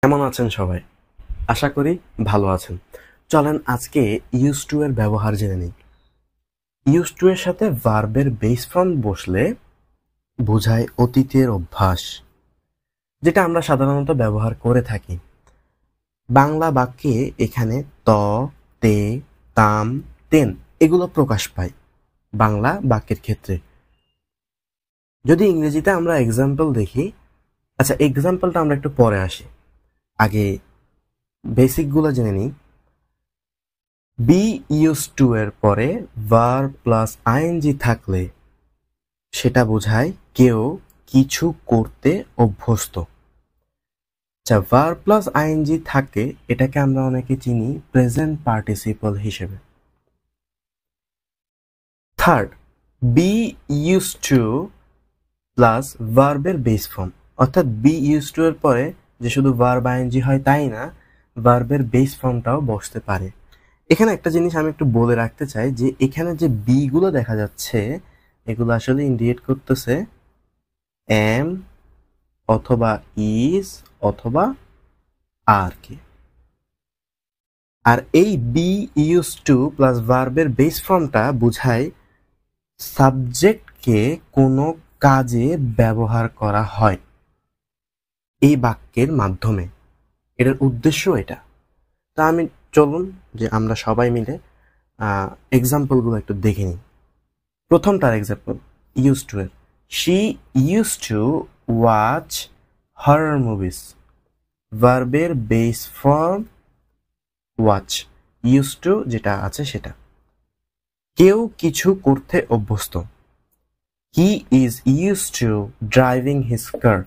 কেমন আছেন সবাই? আশা করি ভালো আছেন। চলেন আজকে ইউজ টু এর ব্যবহার জেনে নিই। ইউজ টু এর সাথে ভার্বের বেস ফর্ম বসলে বোঝায় অতীতের অভ্যাস, যেটা আমরা সাধারণত ব্যবহার করে থাকি। বাংলা বাক্যে এখানে ত, তে, তাম, তেন এগুলো প্রকাশ পায় বাংলা বাক্যের ক্ষেত্রে। যদি ইংরেজিতে আমরা এক্সাম্পল দেখি, আচ্ছা এক্সাম্পলটা আমরা একটু পরে আসি, আগে বেসিকগুলো জেনে নিই। বি ইউজ টু এর পরে ভার্ব প্লাস আইএনজি থাকলে সেটা বোঝায় কেউ কিছু করতে অভ্যস্ত। আচ্ছা, ভার্ব প্লাস আইএনজি থাকে, এটাকে আমরা অনেকে চিনি প্রেজেন্ট পার্টিসিপল হিসেবে। Third, be used to plus ভার্বের বেস ফর্ম, অর্থাৎ বি ইউজ টু এর পরে যে শুধু ভার্ব আইএনজি হয় তাই না, ভার্বের বেস ফর্মটাও বসতে পারে। এখানে একটা জিনিস আমি একটু বলে রাখতে চাই যে এখানে যে বি গুলো দেখা যাচ্ছে এগুলো আসলে ইন্ডিকেট করতেছে এম অথবা ইজ অথবা আর কে। আর এই বি ইউজ টু প্লাস ভার্বের বেস ফর্মটা বোঝায় সাবজেক্টকে কোনো কাজে ব্যবহার করা হয় এই বাক্যের মাধ্যমে। এটার উদ্দেশ্য এটা। তা আমি চলুন যে আমরা সবাই মিলে এক্সাম্পলগুলো একটু দেখে নিই। প্রথমটার এক্সাম্পল ইউজ টু এর, she use to watch horror movies. ভার্বের base form watch, use to যেটা আছে সেটা। কেউ কিছু করতে অভ্যস্ত, he is use to driving his car.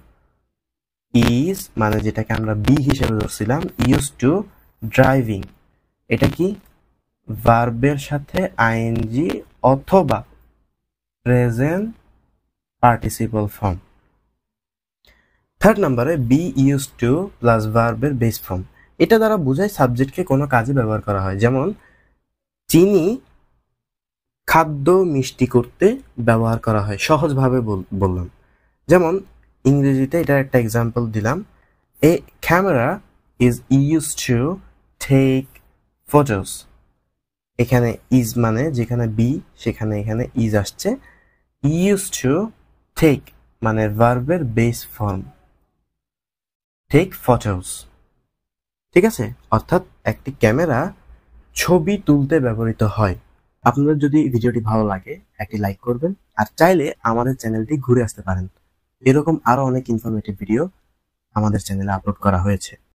Is মানে যেটাকে আমরা বি হিসেবে ধরছিলাম, ইউজ টু ড্রাইভিং, এটা কি ভার্বের সাথে আইএনজি অথবা প্রেজেন্ট পার্টিসিপল ফর্ম। থার্ড নাম্বারে বি ইউজ টু প্লাস ভার্বের বেস ফর্ম, এটা দ্বারা বোঝায় সাবজেক্টকে কোনো কাজে ব্যবহার করা হয়। যেমন চিনি খাদ্য মিষ্টি করতে ব্যবহার করা হয়, সহজভাবে বললাম। যেমন ইংরেজিতে এটা একটা এক্সাম্পল দিলাম, a camera is use to take photos. এখানে ইজ মানে যেখানে বি সেখানে এখানে ইজ আসছে, ইউজ টু টেক মানে ভার্বের বেস ফর্ম, টেক ফটোস। ঠিক আছে, অর্থাৎ একটি ক্যামেরা ছবি তুলতে ব্যবহৃত হয়। আপনাদের যদি ভিডিওটি ভালো লাগে একটি লাইক করবেন, আর চাইলে আমাদের চ্যানেলটি ঘুরে আসতে পারেন। এরকম আরো অনেক ইনফরমেটিভ ভিডিও আমাদের চ্যানেলে আপলোড করা হয়েছে।